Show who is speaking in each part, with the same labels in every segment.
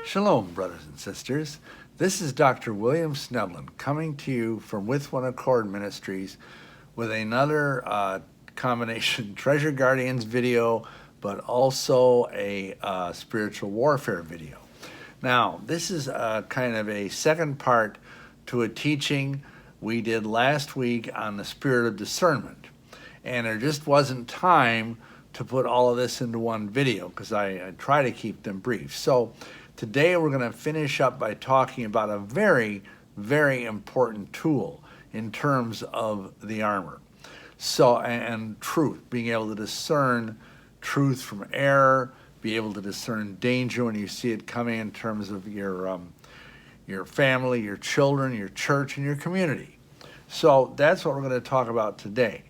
Speaker 1: Shalom, brothers and sisters. This is Dr. William Schnoebelen coming to you from One Accord Ministries with another combination Treasure Guardians video, but also a spiritual warfare video. Now, this is kind of a second part to a teaching we did last week on the spirit of discernment. And there just wasn't time to put all of this into one video because I try to keep them brief. So today we're going to finish up by talking about a very, very important tool in terms of the armor. So, and truth, being able to discern truth from error, be able to discern danger when you see it coming in terms of your family, your children, your church, and your community. So that's what we're going to talk about today.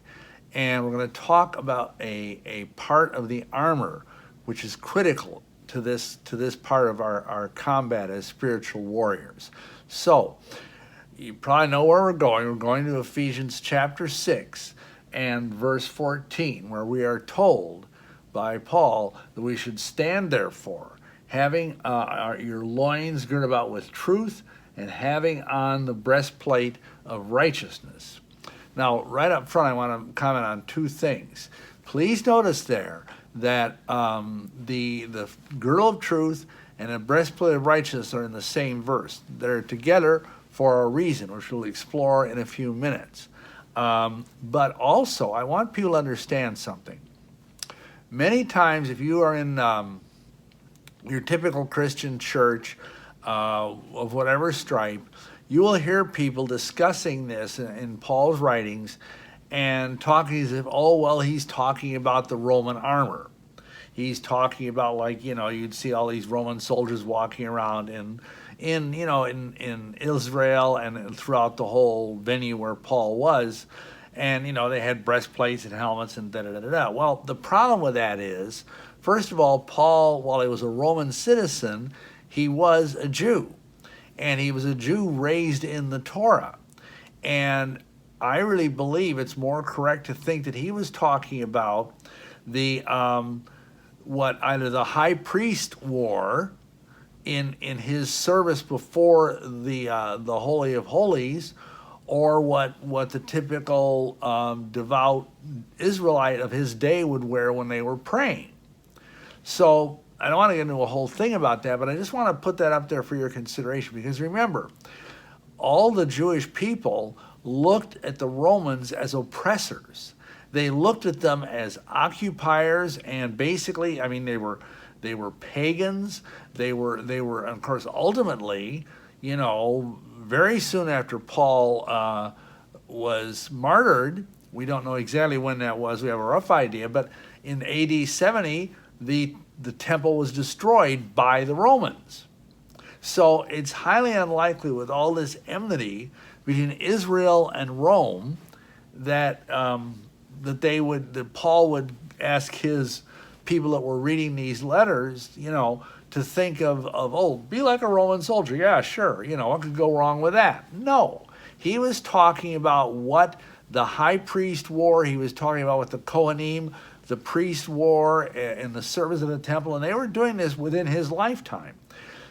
Speaker 1: And we're going to talk about a part of the armor which is critical to this part of our combat as spiritual warriors. So you probably know where we're going. We're going to Ephesians chapter 6 and verse 14, where we are told by Paul that we should stand therefore, having your loins girded about with truth, and having on the breastplate of righteousness. Now, right up front, I want to comment on two things. Please notice there that the girdle of truth and the breastplate of righteousness are in the same verse. They're together for a reason, which we'll explore in a few minutes. But also, I want people to understand something. Many times, if you are in your typical Christian church of whatever stripe, you will hear people discussing this in Paul's writings and talking as if, oh, well, he's talking about the Roman armor. He's talking about, like, you'd see all these Roman soldiers walking around in Israel and throughout the whole venue where Paul was. And, they had breastplates and helmets and da-da-da-da-da. Well, the problem with that is, first of all, Paul, while he was a Roman citizen, he was a Jew. And he was a Jew raised in the Torah. And I really believe it's more correct to think that he was talking about the what either the high priest wore in his service before the Holy of Holies, or what the typical devout Israelite of his day would wear when they were praying. So I don't want to get into a whole thing about that, but I just want to put that up there for your consideration, because remember, all the Jewish people looked at the Romans as oppressors. They looked at them as occupiers, and basically, they were pagans. They were, of course, ultimately, very soon after Paul was martyred. We don't know exactly when that was. We have a rough idea, but in AD 70, the temple was destroyed by the Romans. So it's highly unlikely, with all this enmity between Israel and Rome, that Paul would ask his people that were reading these letters, to think of be like a Roman soldier. Yeah, sure. What could go wrong with that? No. He was talking about what the high priest wore. He was talking about what the Kohanim, the priest, wore in the service of the temple, and they were doing this within his lifetime.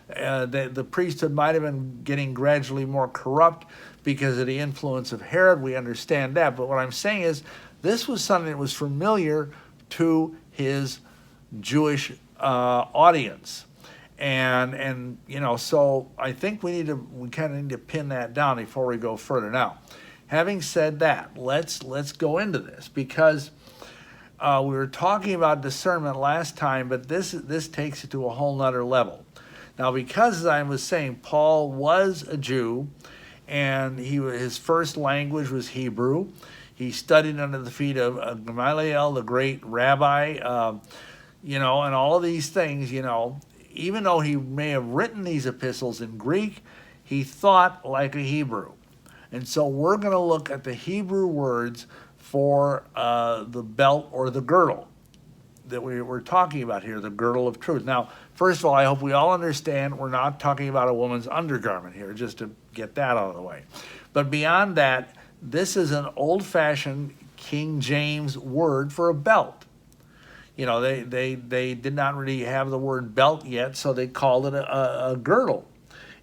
Speaker 1: The priesthood might have been getting gradually more corrupt because of the influence of Herod. We understand that. But what I'm saying is, this was something that was familiar to his Jewish audience. And so I think we kind of need to pin that down before we go further. Now, having said that, let's go into this, because we were talking about discernment last time, but this takes it to a whole nother level. Now, because, as I was saying, Paul was a Jew, and his first language was Hebrew. He studied under the feet of Gamaliel, the great rabbi, and all of these things, even though he may have written these epistles in Greek, he thought like a Hebrew. And so we're going to look at the Hebrew words for the belt or the girdle that we're talking about here, the girdle of truth. Now, first of all, I hope we all understand we're not talking about a woman's undergarment here, just to get that out of the way. But beyond that, this is an old-fashioned King James word for a belt. they did not really have the word belt yet, so they called it a girdle.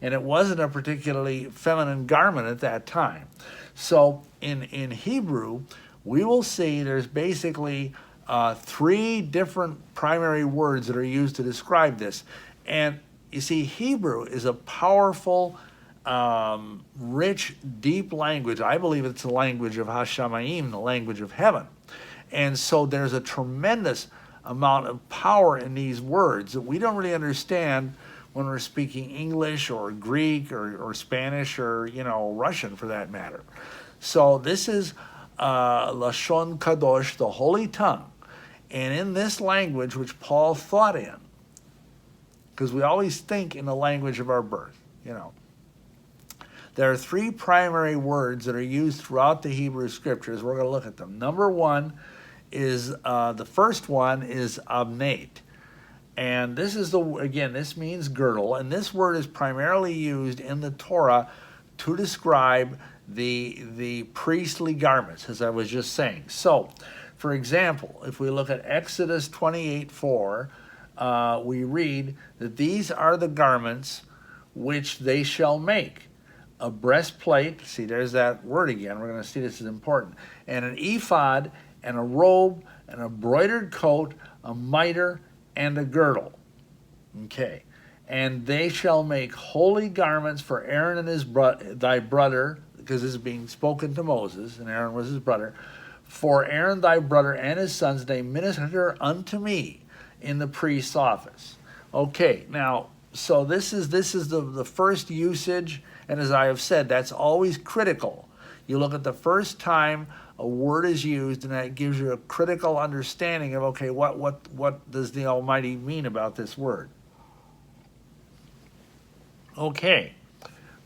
Speaker 1: And it wasn't a particularly feminine garment at that time. So in Hebrew, we will see there's basically 3 different primary words that are used to describe this. And you see, Hebrew is a powerful, rich, deep language. I believe it's the language of Hashamayim, the language of heaven. And so there's a tremendous amount of power in these words that we don't really understand when we're speaking English or Greek or Spanish or, Russian for that matter. So this is Lashon Kadosh, the holy tongue. And in this language, which Paul thought in, because we always think in the language of our birth, there are 3 primary words that are used throughout the Hebrew Scriptures. We're going to look at them. Number 1 is, the first one is ABNEYT. And this is this means girdle, and this word is primarily used in the Torah to describe the priestly garments, as I was just saying. So, for example, if we look at Exodus 28:4, we read that these are the garments which they shall make. A breastplate, see there's that word again, we're going to see this is important, and an ephod, and a robe, and a broidered coat, a mitre, and a girdle. Okay. And they shall make holy garments for Aaron and thy brother, because this is being spoken to Moses, and Aaron was his brother. For Aaron thy brother and his sons, they minister unto me in the priest's office. Okay, now, so this is the first usage, and as I have said, that's always critical. You look at the first time a word is used, and that gives you a critical understanding of, okay, what does the Almighty mean about this word? Okay,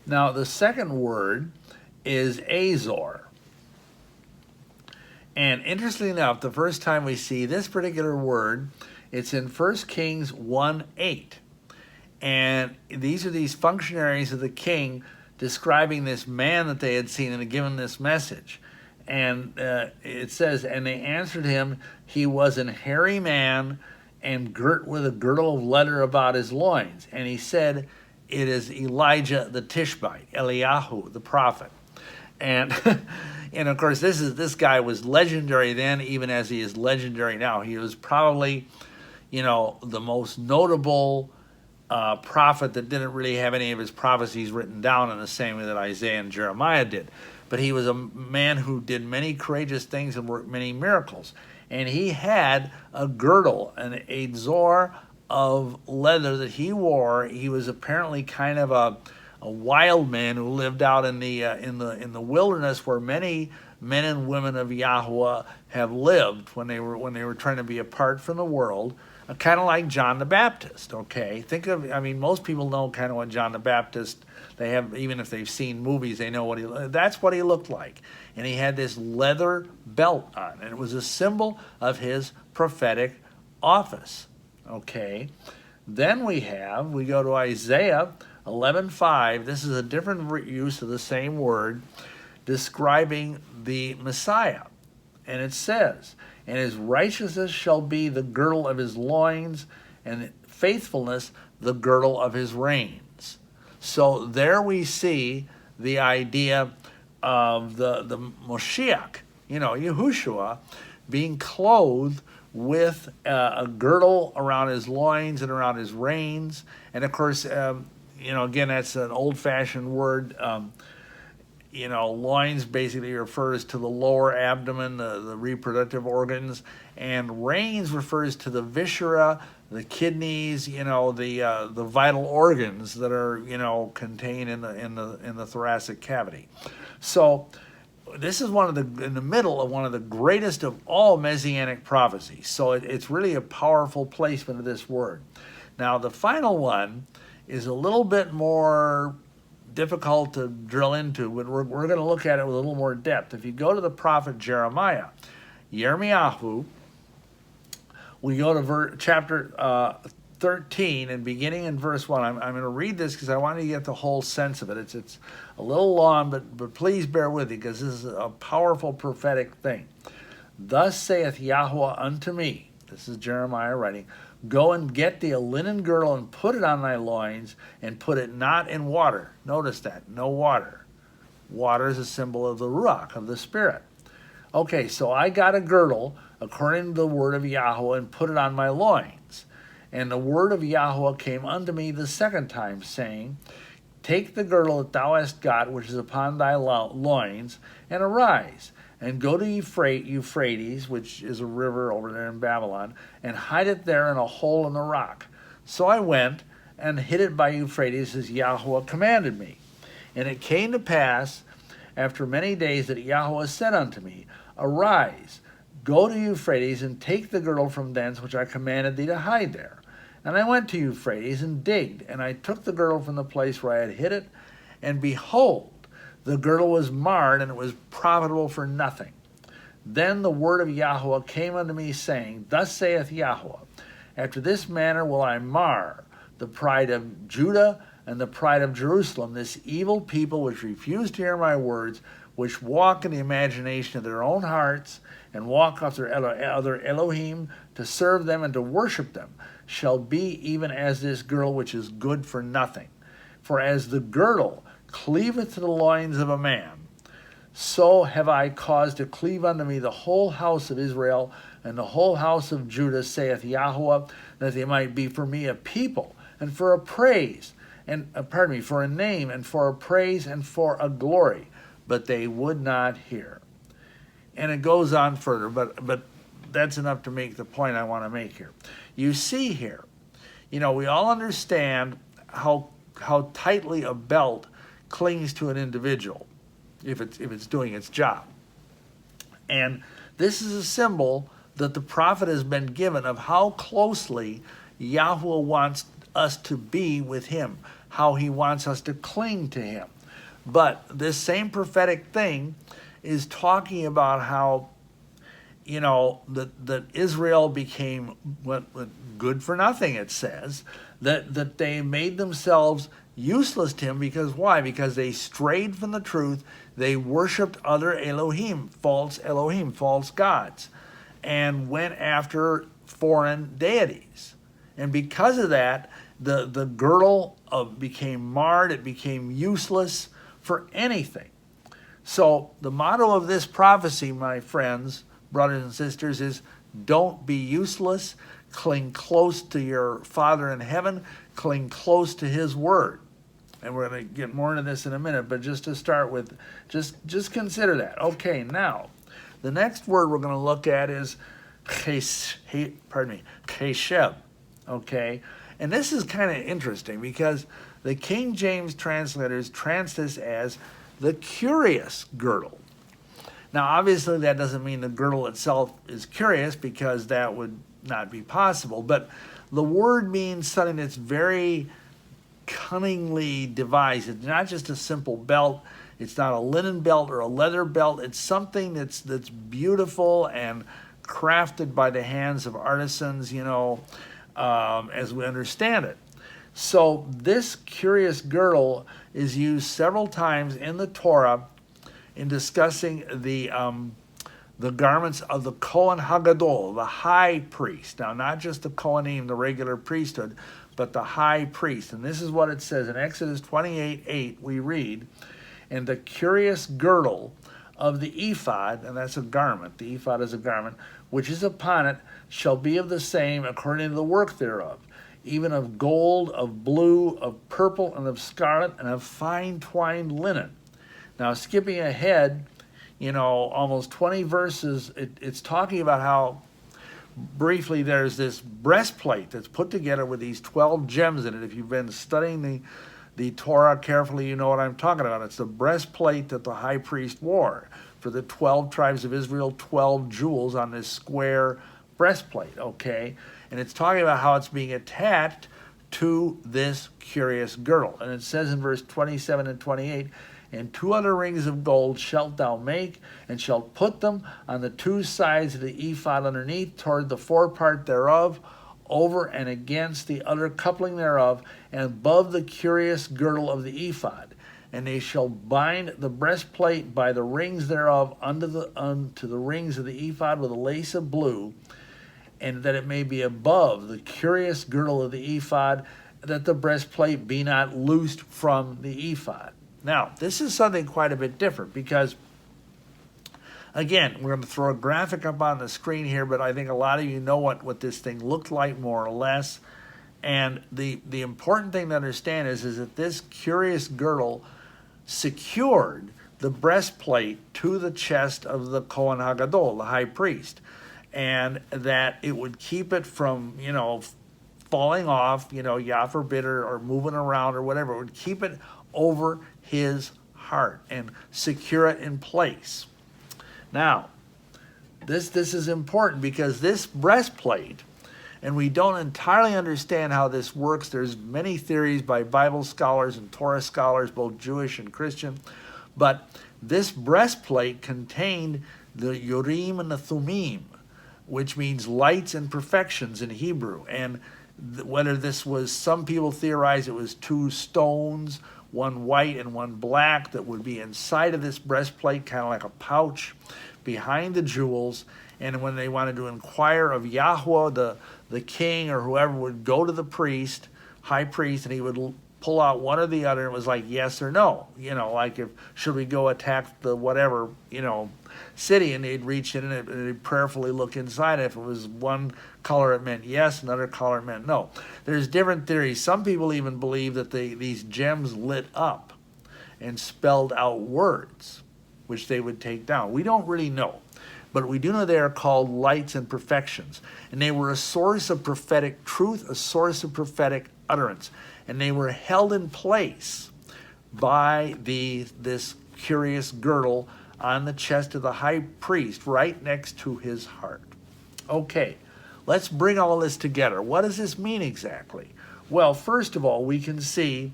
Speaker 1: now the second word is Azor. And interestingly enough, the first time we see this particular word, it's in 1 Kings 1:8. And these are these functionaries of the king describing this man that they had seen and given this message. And it says, and they answered him, he was an hairy man and girt with a girdle of leather about his loins. And he said, it is Elijah the Tishbite, Eliyahu the prophet. And and of course, this guy was legendary then, even as he is legendary now. He was probably, the most notable prophet that didn't really have any of his prophecies written down in the same way that Isaiah and Jeremiah did. But he was a man who did many courageous things and worked many miracles. And he had a girdle, an Azor of leather that he wore. He was apparently kind of a wild man who lived out in the wilderness, where many men and women of YAHUSHUA have lived when they were trying to be apart from the world. Kind of like John the Baptist, okay? Most people know kind of what John the Baptist, they have, even if they've seen movies, they know that's what he looked like. And he had this leather belt on, and it was a symbol of his prophetic office, okay? Then we go to Isaiah 11:5. This is a different use of the same word, describing the Messiah. And it says, and his righteousness shall be the girdle of his loins, and faithfulness the girdle of his reins. So there we see the idea of the Moshiach, Yahushua, being clothed with a girdle around his loins and around his reins. And of course, again, that's an old-fashioned word. Loins basically refers to the lower abdomen, the reproductive organs, and reins refers to the viscera, the kidneys, the vital organs that are contained in the thoracic cavity. So this is in the middle of one of the greatest of all messianic prophecies. So it's really a powerful placement of this word. Now the final one is a little bit more difficult to drill into, but we're going to look at it with a little more depth. If you go to the prophet Jeremiah, Yirmiyahu, we go to chapter 13, and beginning in verse 1. I'm going to read this because I want to get the whole sense of it. It's a little long, but please bear with me, because this is a powerful prophetic thing. Thus saith Yahweh unto me. this is Jeremiah writing, go and get thee a linen girdle and put it on thy loins, and put it not in water. Notice that, no water. Water is a symbol of the Ruach, of the Spirit. Okay, so I got a girdle according to the word of Yahuwah and put it on my loins. And the word of Yahuwah came unto me the second time, saying, take the girdle that thou hast got, which is upon thy loins, and arise, and go to Euphrates, which is a river over there in Babylon, and hide it there in a hole in the rock. So I went and hid it by Euphrates, as Yahuwah commanded me. And it came to pass, after many days, that Yahuwah said unto me, arise, go to Euphrates, and take the girdle from thence, which I commanded thee to hide there. And I went to Euphrates, and digged, and I took the girdle from the place where I had hid it, and behold, the girdle was marred, and it was profitable for nothing. Then the word of Yahuwah came unto me, saying, thus saith Yahuwah, after this manner will I mar the pride of Judah and the pride of Jerusalem, this evil people which refuse to hear my words, which walk in the imagination of their own hearts, and walk after other Elohim, to serve them and to worship them, shall be even as this girdle which is good for nothing. For as the girdle cleaveth to the loins of a man, so have I caused to cleave unto me the whole house of Israel and the whole house of Judah, saith Yahuwah, that they might be for me a people, and for a praise, and for a name, and for a praise, and for a glory. But they would not hear. And it goes on further, but that's enough to make the point I want to make here. You see here, we all understand how tightly a belt clings to an individual if it's doing its job. And this is a symbol that the prophet has been given of how closely Yahuwah wants us to be with him, how he wants us to cling to him. But this same prophetic thing is talking about how, that Israel became what good for nothing, it says, that they made themselves useless to him. Because why? Because they strayed from the truth. They worshipped other Elohim, false gods, and went after foreign deities. And because of that, the girdle became marred. It became useless for anything. So the motto of this prophecy, my friends, brothers and sisters, is don't be useless. Cling close to your Father in heaven. Cling close to his word. And we're going to get more into this in a minute, but just to start with, just consider that. Okay, now, the next word we're going to look at is chesed, okay? And this is kind of interesting because the King James translators translate this as the curious girdle. Now, obviously, that doesn't mean the girdle itself is curious, because that would not be possible. But the word means something that's very cunningly devised. It's not just a simple belt. It's not a linen belt or a leather belt. It's something that's beautiful and crafted by the hands of artisans, as we understand it. So this curious girdle is used several times in the Torah in discussing the garments of the Kohen Gadol, the high priest. Now, not just the Kohanim, the regular priesthood, but the high priest. And this is what it says in Exodus 28:8. We read, and the curious girdle of the ephod, and that's a garment, the ephod is a garment, which is upon it, shall be of the same according to the work thereof, even of gold, of blue, of purple, and of scarlet, and of fine twined linen. Now, skipping ahead, almost 20 verses, it's talking about how, briefly, there's this breastplate that's put together with these 12 gems in it. If you've been studying the Torah carefully, you know what I'm talking about. It's the breastplate that the high priest wore for the 12 tribes of Israel, 12 jewels on this square breastplate, okay? And it's talking about how it's being attached to this curious girdle. And it says in verse 27 and 28, and 2 other rings of gold shalt thou make, and shalt put them on the 2 sides of the ephod underneath, toward the forepart thereof, over and against the other coupling thereof, and above the curious girdle of the ephod. And they shall bind the breastplate by the rings thereof unto the rings of the ephod with a lace of blue, and that it may be above the curious girdle of the ephod, that the breastplate be not loosed from the ephod. Now, this is something quite a bit different because, again, we're going to throw a graphic up on the screen here, but I think a lot of you know what this thing looked like more or less. And the important thing to understand is that this curious girdle secured the breastplate to the chest of the Kohen Gadol, the high priest, and that it would keep it from, falling off, Yah forbid, or moving around or whatever. It would keep it over his heart and secure it in place. Now, this is important because this breastplate, and we don't entirely understand how this works. There's many theories by Bible scholars and Torah scholars, both Jewish and Christian, but this breastplate contained the Urim and the Thummim, which means lights and perfections in Hebrew. And whether this was, some people theorize it was two stones, one white and one black, that would be inside of this breastplate, kind of like a pouch behind the jewels. And when they wanted to inquire of YAHUSHUA, the king or whoever, would go to the priest, high priest, and he would pull out one or the other, and it was like yes or no. Like if, should we go attack the whatever, city, and they'd reach in and they'd prayerfully look inside. If it was one color, it meant yes, another color meant no. There's different theories. Some people even believe that these gems lit up and spelled out words, which they would take down. We don't really know. But we do know they are called lights and perfections. And they were a source of prophetic truth, a source of prophetic utterance. And they were held in place by this curious girdle on the chest of the high priest, right next to his heart. Okay, let's bring all this together. What does this mean exactly? Well, first of all, we can see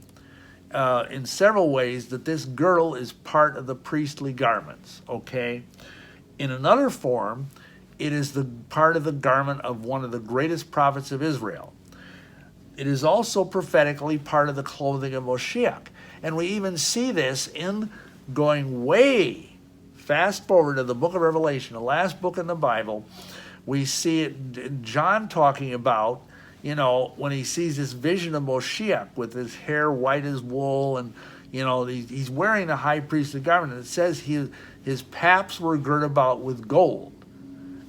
Speaker 1: in several ways that this girdle is part of the priestly garments, okay? In another form, it is the part of the garment of one of the greatest prophets of Israel. It is also prophetically part of the clothing of Moshiach. And we even see this in going way fast forward to the book of Revelation, the last book in the Bible. We see it, John talking about, when he sees this vision of Moshiach with his hair white as wool, and, he's wearing a high priestly garment. And it says his paps were girt about with gold.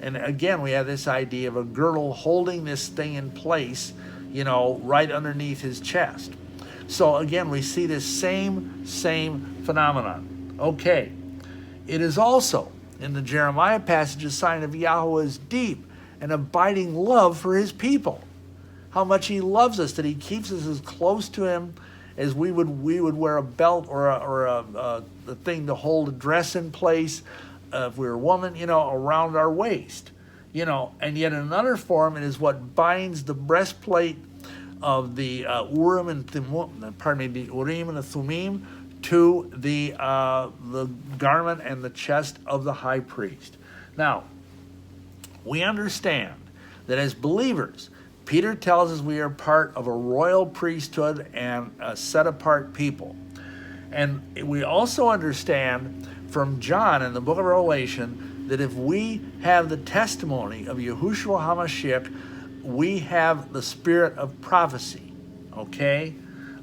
Speaker 1: And again, we have this idea of a girdle holding this thing in place, right underneath his chest. So again, we see this same phenomenon. Okay. It is also, in the Jeremiah passage, a sign of YAHUSHUA's deep and abiding love for his people. How much he loves us, that he keeps us as close to him as we would wear a belt or a thing to hold a dress in place, if we were a woman, around our waist. And yet in another form, it is what binds the breastplate of the Urim and Thummim, the Urim and the Thummim, to the garment and the chest of the high priest. Now, we understand that as believers, Peter tells us we are part of a royal priesthood and a set-apart people. And we also understand from John in the book of Revelation that if we have the testimony of Yahushua HaMashiach, we have the spirit of prophecy, okay?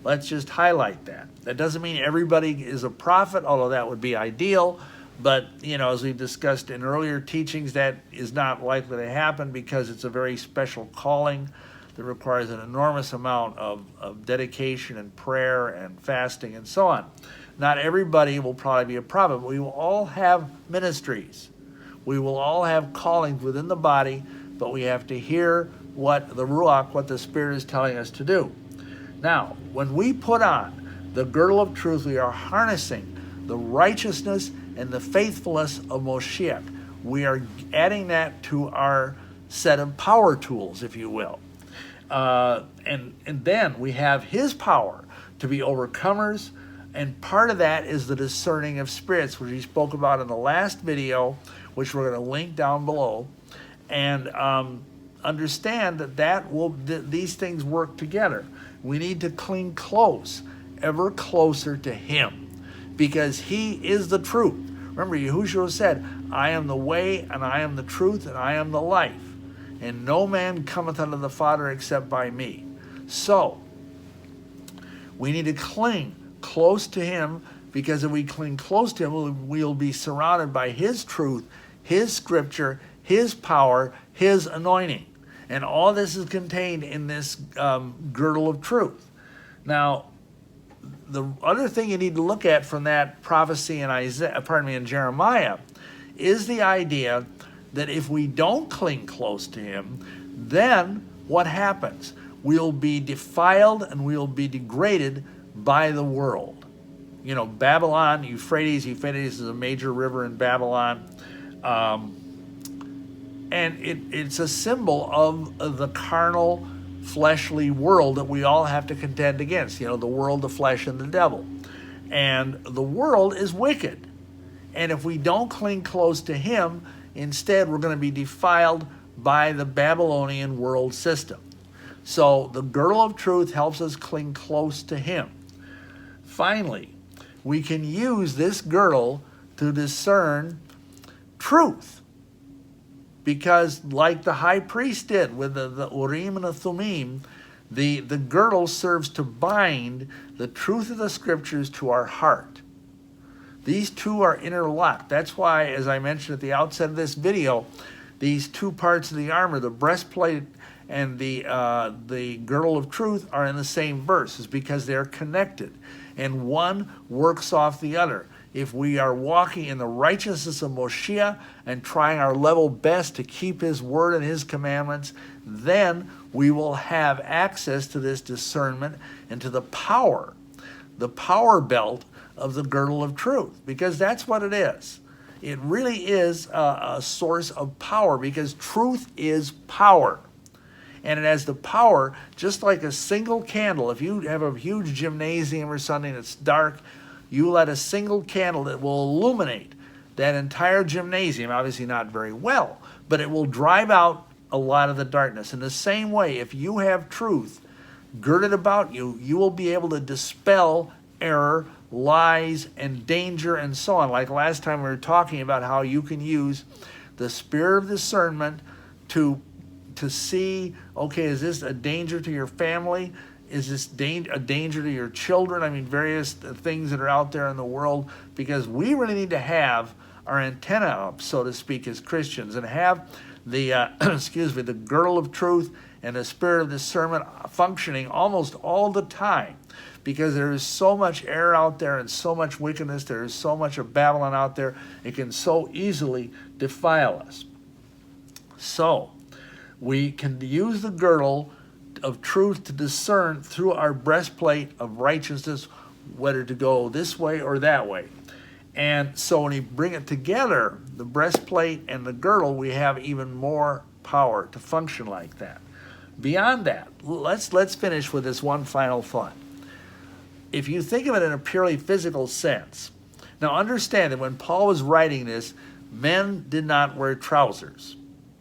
Speaker 1: Let's just highlight that. That doesn't mean everybody is a prophet, although that would be ideal. But, as we've discussed in earlier teachings, that is not likely to happen because it's a very special calling that requires an enormous amount of dedication and prayer and fasting and so on. Not everybody will probably be a prophet, but we will all have ministries. We will all have callings within the body, but we have to hear what the Ruach, what the Spirit is telling us to do. Now, when we put on the girdle of truth, we are harnessing the righteousness and the faithfulness of Moshiach. We are adding that to our set of power tools, if you will. And then we have his power to be overcomers, and part of that is the discerning of spirits, which we spoke about in the last video, which we're going to link down below. And understand that these things work together. We need to cling close, ever closer to him, because he is the truth. Remember, Yahushua said, I am the way, and I am the truth, and I am the life. and no man cometh unto the Father except by me. So, we need to cling close to him, because if we cling close to him, we'll be surrounded by his truth, his scripture, his power, his anointing. And all this is contained in this girdle of truth. Now, the other thing you need to look at from that prophecy in Jeremiah is the idea that if we don't cling close to him, then what happens? We'll be defiled and we'll be degraded by the world. You know, Babylon, Euphrates is a major river in Babylon. And it's a symbol of the carnal, fleshly world that we all have to contend against. You know, the world, the flesh, and the devil. And the world is wicked. And if we don't cling close to him, instead we're going to be defiled by the Babylonian world system. So the girdle of truth helps us cling close to him. Finally, we can use this girdle to discern truth. Because like the high priest did with the Urim and the Thummim, the girdle serves to bind the truth of the scriptures to our heart. These two are interlocked. That's why, as I mentioned at the outset of this video, these two parts of the armor, the breastplate and the girdle of truth, are in the same verse. It's because they're connected. And one works off the other. If we are walking in the righteousness of Moshiach and trying our level best to keep his word and his commandments, then we will have access to this discernment and to the power belt of the girdle of truth, because that's what it is. It really is a source of power, because truth is power. And it has the power, just like a single candle. If you have a huge gymnasium or something that's dark, you light a single candle that will illuminate that entire gymnasium, obviously not very well, but it will drive out a lot of the darkness. In the same way, if you have truth girded about you, you will be able to dispel error, lies, and danger, and so on. Like last time we were talking about how you can use the spirit of discernment to see, okay, is this a danger to your family? Is this a danger to your children? I mean, various things that are out there in the world, because we really need to have our antenna up, so to speak, as Christians, and have the, the girdle of truth and the spirit of discernment functioning almost all the time, because there is so much error out there and so much wickedness. There is so much of Babylon out there. It can so easily defile us. So we can use the girdle of truth to discern through our breastplate of righteousness whether to go this way or that way. And so when you bring it together, the breastplate and the girdle, we have even more power to function like that. Beyond that, let's finish with this one final thought. If you think of it in a purely physical sense, now understand that when Paul was writing this, men did not wear trousers.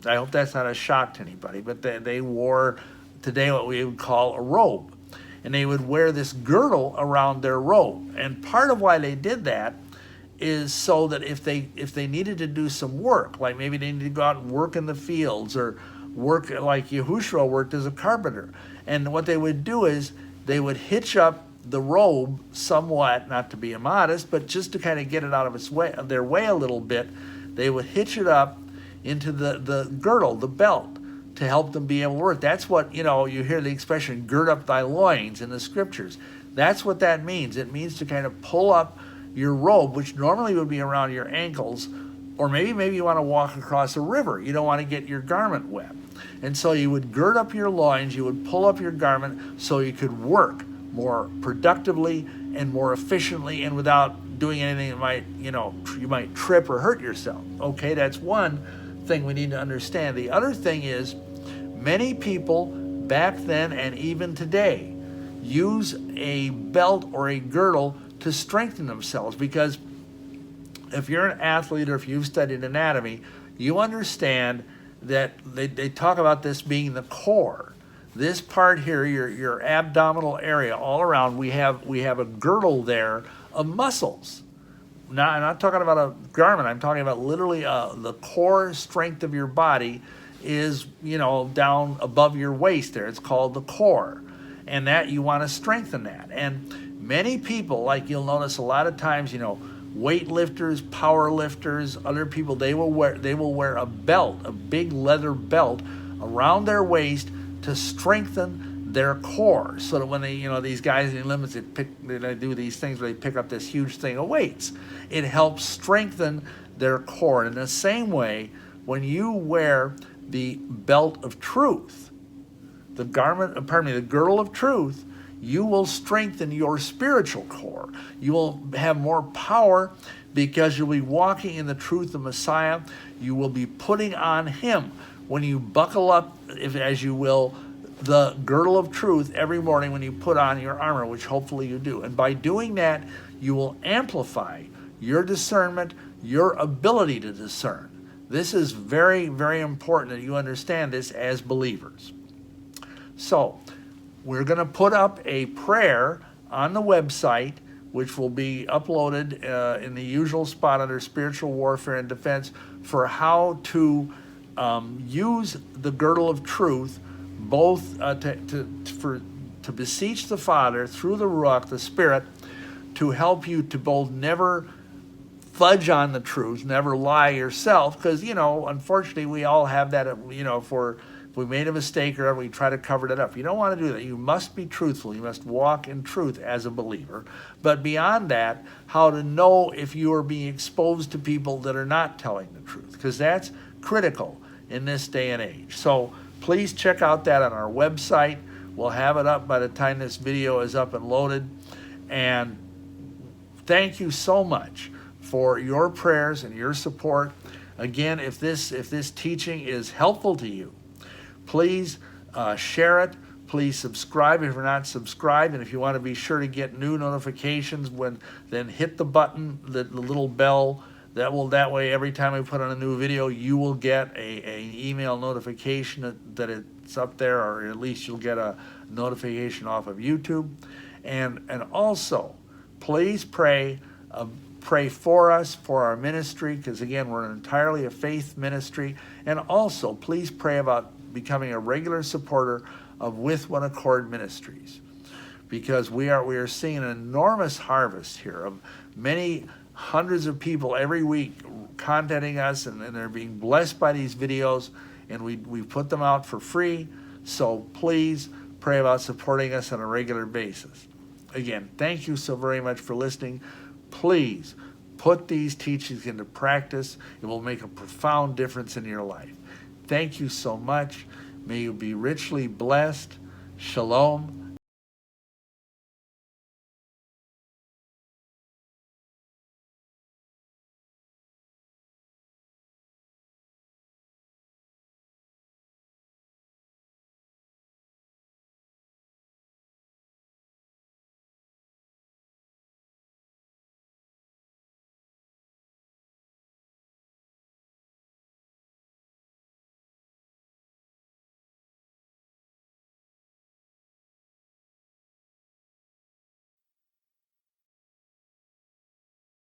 Speaker 1: I hope that's not a shock to anybody, but they wore today what we would call a robe. And they would wear this girdle around their robe. And part of why they did that is so that if they needed to do some work, like maybe they needed to go out and work in the fields or work like YAHUSHUA worked as a carpenter. And what they would do is they would hitch up the robe somewhat, not to be immodest, but just to kind of get it out of their way a little bit. They would hitch it up into the girdle, the belt, to help them be able to work. That's what, you hear the expression, gird up thy loins in the scriptures. That's what that means. It means to kind of pull up your robe, which normally would be around your ankles, or maybe you want to walk across a river. You don't want to get your garment wet. And so you would gird up your loins, you would pull up your garment so you could work more productively and more efficiently and without doing anything that might, you might trip or hurt yourself. Okay, that's one thing we need to understand. The other thing is, many people back then and even today use a belt or a girdle to strengthen themselves, because if you're an athlete or if you've studied anatomy, you understand that they talk about this being the core. This part here, your abdominal area all around, we have a girdle there of muscles. Now, I'm not talking about a garment. I'm talking about literally the core strength of your body is, down above your waist there. It's called the core. And that you want to strengthen that. And many people, like you'll notice a lot of times, weightlifters, power lifters, other people, they will wear a belt, a big leather belt around their waist to strengthen their core, so that when they, these guys in limits, they do these things where they pick up this huge thing of weights. It helps strengthen their core. And in the same way, when you wear the belt of truth, the girdle of truth, you will strengthen your spiritual core. You will have more power because you'll be walking in the truth of Messiah. You will be putting on Him. When you buckle up, as you will, the girdle of truth every morning when you put on your armor, which hopefully you do. And by doing that, you will amplify your discernment, your ability to discern. This is very, very important that you understand this as believers. So, we're going to put up a prayer on the website, which will be uploaded in the usual spot under Spiritual Warfare and Defense, for how to use the girdle of truth, both to beseech the Father through the Ruach, the Spirit, to help you to both never fudge on the truth, never lie yourself, because, unfortunately we all have that, if we made a mistake or whatever, we try to cover that up. You don't want to do that. You must be truthful. You must walk in truth as a believer. But beyond that, how to know if you are being exposed to people that are not telling the truth, because that's critical in this day and age. So please check out that on our website. We'll have it up by the time this video is up and loaded. And thank you so much for your prayers and your support. Again, if this teaching is helpful to you, please share it. Please subscribe if you're not subscribed. And if you want to be sure to get new notifications, then hit the button, the little bell. That way every time we put on a new video, you will get an email notification that it's up there, or at least you'll get a notification off of YouTube. And also, please pray for us, for our ministry, because again, we're entirely a faith ministry. And also, please pray about becoming a regular supporter of One Accord Ministries, because we are seeing an enormous harvest here of many hundreds of people every week contacting us, and they're being blessed by these videos, and we put them out for free. So please pray about supporting us on a regular basis. Again, thank you so very much for listening. Please put these teachings into practice. It will make a profound difference in your life. Thank you so much. May you be richly blessed. Shalom.